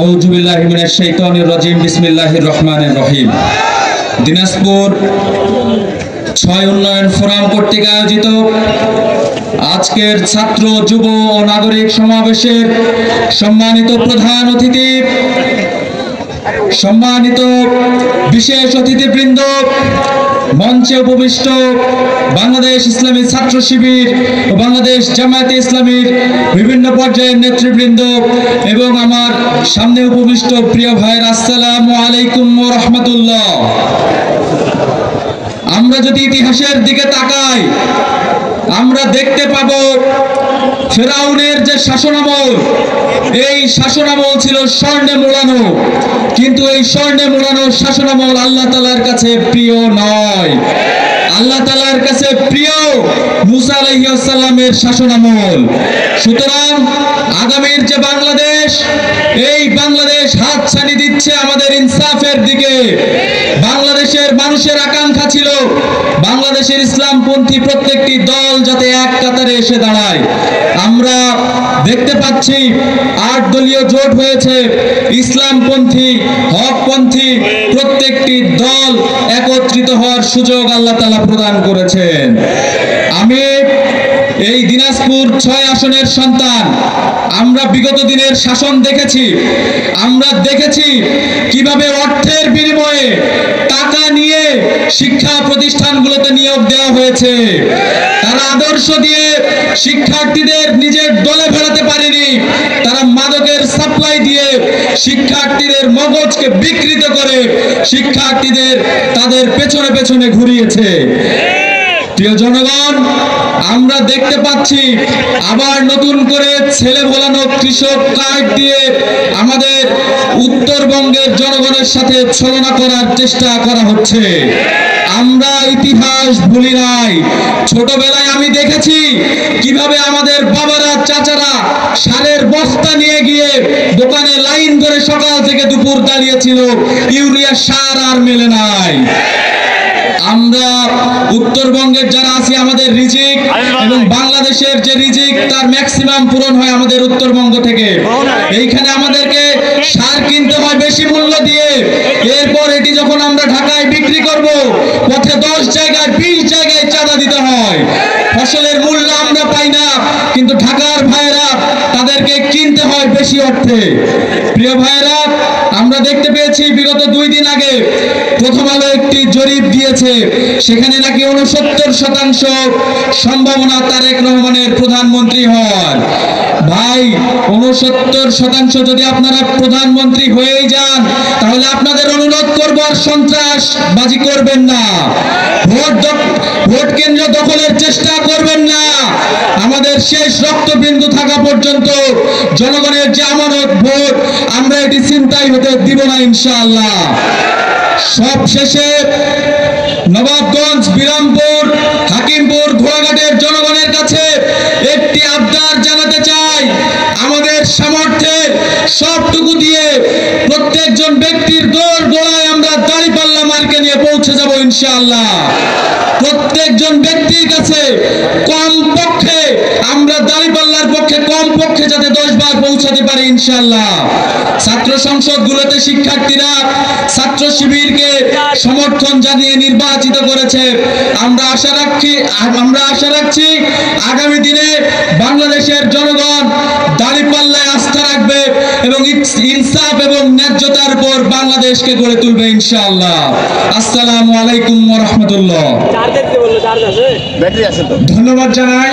আউযু বিল্লাহি মিনাশ শাইতানির রাজিম বিসমিল্লাহির রহমানির রহিম। দিনাজপুর ৬ উন্নয়ন ফোরাম কর্তৃক আয়োজিত আজকের ছাত্র যুব ও নাগরিক সমাবেশের সম্মানিত প্রধান অতিথি, সম্মানিত বিশেষ অতিথিবৃন্দ, মঞ্চে উপবিষ্ট বাংলাদেশ ইসলামী ছাত্র শিবির ও বাংলাদেশ জামায়াতে ইসলামীর বিভিন্ন পর্যায়ের নেতৃবৃন্দ এবং আমার সামনে উপবিষ্ট প্রিয় ভাইয়েরা, আসসালামু আলাইকুম ওয়া রাহমাতুল্লাহ। আমরা যদি ইতিহাসের দিকে তাকাই, আমরা দেখতে পাবো ফেরাউনের যে শাসনামল, এই শাসনামল ছিল স্বর্ণে মোড়ানো, কিন্তু এই স্বর্ণে মোড়ানো শাসনামল আল্লাহ তাআলার কাছে প্রিয় নয়। আল্লাহ তাআলার কাছে প্রিয় মুসা আলাইহিস সালামের শাসনামল। সুতরাং আগামীর যে বাংলাদেশ, এই বাংলাদেশ হাতছানি দিচ্ছে আমাদের ইনসাফের দিকে। বাংলাদেশের মানুষের আকাঙ্ক্ষা ছিল বাংলাদেশের ইসলামপন্থী প্রত্যেকটি দল যাতে এক কাতারে এসে দাঁড়ায়। আমরা দেখতে পাচ্ছি ৮ দলীয় জোট হয়েছে, ইসলামপন্থী হকপন্থী প্রত্যেকটি দল একত্রিত হওয়ার সুযোগ আল্লাহ তাআলা প্রদান করেছেন। আমি এই দিনাজপুর ৬ আসনের সন্তান। আমরা বিগত দিনের শাসন দেখেছি, আমরা দেখেছি কিভাবে অর্থের বিনিময়ে টাকা নিয়ে শিক্ষা প্রতিষ্ঠানগুলোতে নিয়োগ দেওয়া হয়েছে। তারা আদর্শ দিয়ে শিক্ষার্থীদের নিজের দলে ফেরাতে পারেনি, তারা মাদকের সাপ্লাই দিয়ে শিক্ষার্থীদের মগজকে বিকৃত করে শিক্ষার্থীদের তাদের পেছনে পেছনে ঘুরিয়েছে। প্রিয় জনগণ, আমরা দেখতে পাচ্ছি আবার নতুন করে ছেলে ভোলানো কৃষক কার্ড দিয়ে আমাদের উত্তরবঙ্গের জনগণের সাথে ছলনা করার চেষ্টা করা হচ্ছে। আমরা ইতিহাস ভুলি নাই। ছোটবেলায় আমি দেখেছি কিভাবে আমাদের বাবারা চাচারা সারের বস্তা নিয়ে গিয়ে দোকানে লাইন ধরে সকাল থেকে দুপুর দাঁড়িয়েছিল, ইউরিয়া সার আর মেলে নাই। আমরা উত্তরবঙ্গের যারা আছি, আমাদের রিজিক এবং বাংলাদেশের যে রিজিক তার ম্যাক্সিমাম পূরণ হয় আমাদের উত্তরবঙ্গ থেকে। এইখানে আমাদেরকে সার কিনতে হয় বেশি মূল্য দিয়ে, এরপর এটি যখন আমরা ঢাকায় বিক্রি করব, পথে ১০ জায়গায় ২০ জায়গায় চাঁদা দিতে হয়। ফসলের মূল্য আমরা পাই না, কিন্তু ঢাকার ভাইয়েরা তাদেরকে কিনতে হয় বেশি অর্থে। প্রিয় ভাইয়েরা, আমরা দেখতে পেয়েছি বিগত ২ দিন আগে প্রথম আলো একটি জরিপ দিয়েছে, সেখানে নাকি ৬৯% সম্ভাবনা তারেক রহমানের প্রধানমন্ত্রী হওয়ার। ভাই, ৬৯% যদি আপনারা প্রধানমন্ত্রী হয়েই যান, তাহলে আপনাদের অনুরোধ করব আর সন্ত্রাসবাজি করবেন না, ভোট কেন্দ্র দখলের চেষ্টা করবেন না। আমাদের শেষ রক্তবিন্দু থাকা পর্যন্ত জনগণের যে আমানত ভোট, আমরা এটি ছিনতাই হতে দিব না ইনশাআল্লাহ। সব শেষে নবাবগঞ্জ, বিরামপুর, হাকিমপুর, ঘোড়াঘাটের জনগণের কাছে একটি আবদার জানাতে চাই। আমাদের সামর্থ্যের সবটুকু দিয়ে প্রত্যেকজন ব্যক্তির দোরগোড়ায় আমরা দাঁড়িপাল্লা মার্কে নিয়ে পৌঁছে যাব ইনশাআল্লাহ। প্রত্যেকজন ব্যক্তির কাছে কমপক্ষে আমরা দাঁড়িপাল্লার পক্ষে কমপক্ষে যাতে 10 বার পৌঁছাতে পারি ইনশাআল্লাহ। ছাত্র সংসদগুলোতে শিক্ষার্থীরা ছাত্র শিবিরকে সমর্থন জানিয়ে নির্বাচিত করেছে। আমরা আশা রাখছি আগামী দিনে বাংলাদেশের জনগণ দাঁড়িপাল্লায় আস্থা রাখবে এবং ইনসাফ এবং ন্যায্যতার উপর বাংলাদেশকে গড়ে তুলবে ইনশাআল্লাহ। আসসালামু আলাইকুম ওয়া রাহমাতুল্লাহ। ধন্যবাদ জানাই